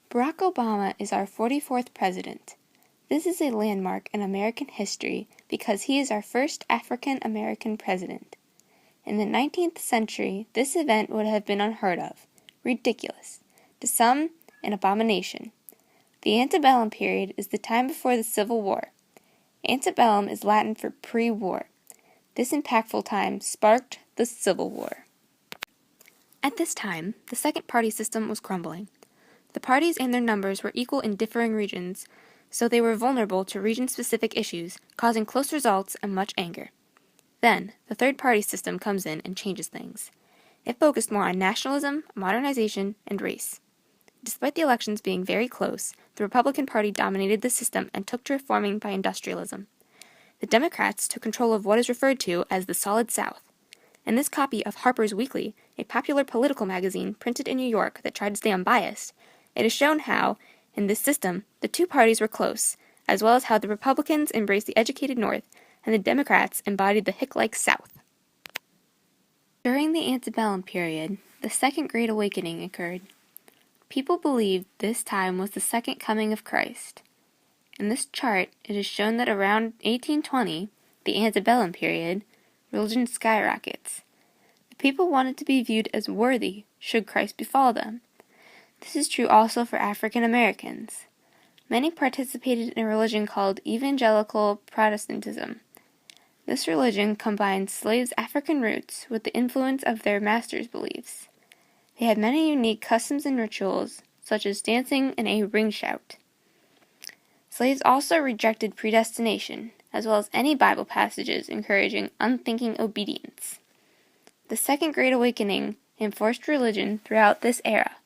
Barack Obama is our 44th president. This is a landmark in American history because he is our first African American president. In the 19th century, this event would have been unheard of, ridiculous, to some, an abomination. The Antebellum period is the time before the Civil War. Antebellum is Latin for pre-war. This impactful time sparked the Civil War. At this time, the second party system was crumbling. The parties and their numbers were equal in differing regions, so they were vulnerable to region-specific issues, causing close results and much anger. Then, the third party system comes in and changes things. It focused more on nationalism, modernization, and race. Despite the elections being very close, the Republican Party dominated the system and took to reforming by industrialism. The Democrats took control of what is referred to as the Solid South. In this copy of Harper's Weekly, a popular political magazine printed in New York that tried to stay unbiased, it is shown how, in this system, the two parties were close, as well as how the Republicans embraced the educated North and the Democrats embodied the hick-like South. During the Antebellum period, the Second Great Awakening occurred. People believed this time was the second coming of Christ. In this chart, it is shown that around 1820, the Antebellum period, religion skyrockets. The people wanted to be viewed as worthy should Christ befall them. This is true also for African Americans. Many participated in a religion called Evangelical Protestantism. This religion combined slaves' African roots with the influence of their masters' beliefs. They had many unique customs and rituals, such as dancing and a ring shout. Slaves also rejected predestination, as well as any Bible passages encouraging unthinking obedience. The Second Great Awakening enforced religion throughout this era.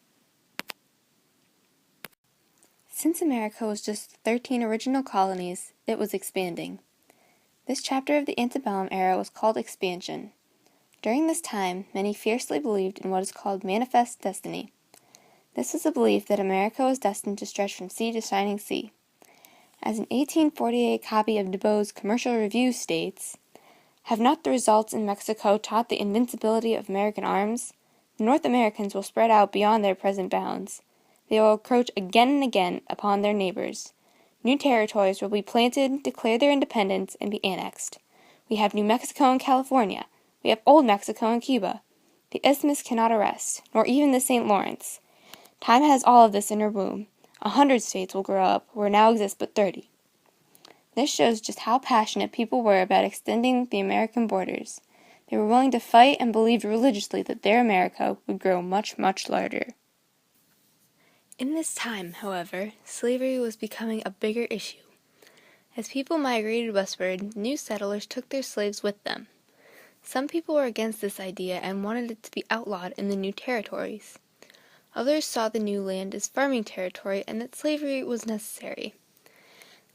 Since America was just 13 original colonies, it was expanding. This chapter of the Antebellum era was called expansion. During this time, many fiercely believed in what is called manifest destiny. This was a belief that America was destined to stretch from sea to shining sea. As an 1848 copy of DeBow's Commercial Review states, "Have not the results in Mexico taught the invincibility of American arms? The North Americans will spread out beyond their present bounds. They will encroach again and again upon their neighbors. New territories will be planted, declare their independence, and be annexed. We have New Mexico and California. We have Old Mexico and Cuba. The Isthmus cannot arrest, nor even the St. Lawrence. Time has all of this in her womb. 100 states will grow up where now exist but 30. This shows just how passionate people were about extending the American borders. They were willing to fight and believed religiously that their America would grow much, much larger. In this time, however, slavery was becoming a bigger issue. As people migrated westward, new settlers took their slaves with them. Some people were against this idea and wanted it to be outlawed in the new territories. Others saw the new land as farming territory and that slavery was necessary.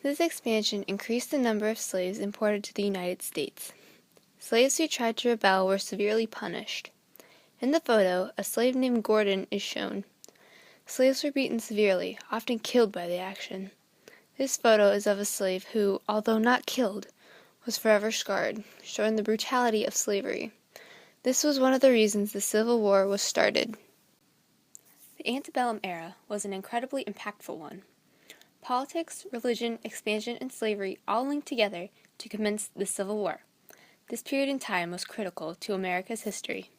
This expansion increased the number of slaves imported to the United States. Slaves who tried to rebel were severely punished. In the photo, a slave named Gordon is shown. Slaves were beaten severely, often killed by the action. This photo is of a slave who, although not killed, was forever scarred, showing the brutality of slavery. This was one of the reasons the Civil War was started. The Antebellum era was an incredibly impactful one. Politics, religion, expansion, and slavery all linked together to commence the Civil War. This period in time was critical to America's history.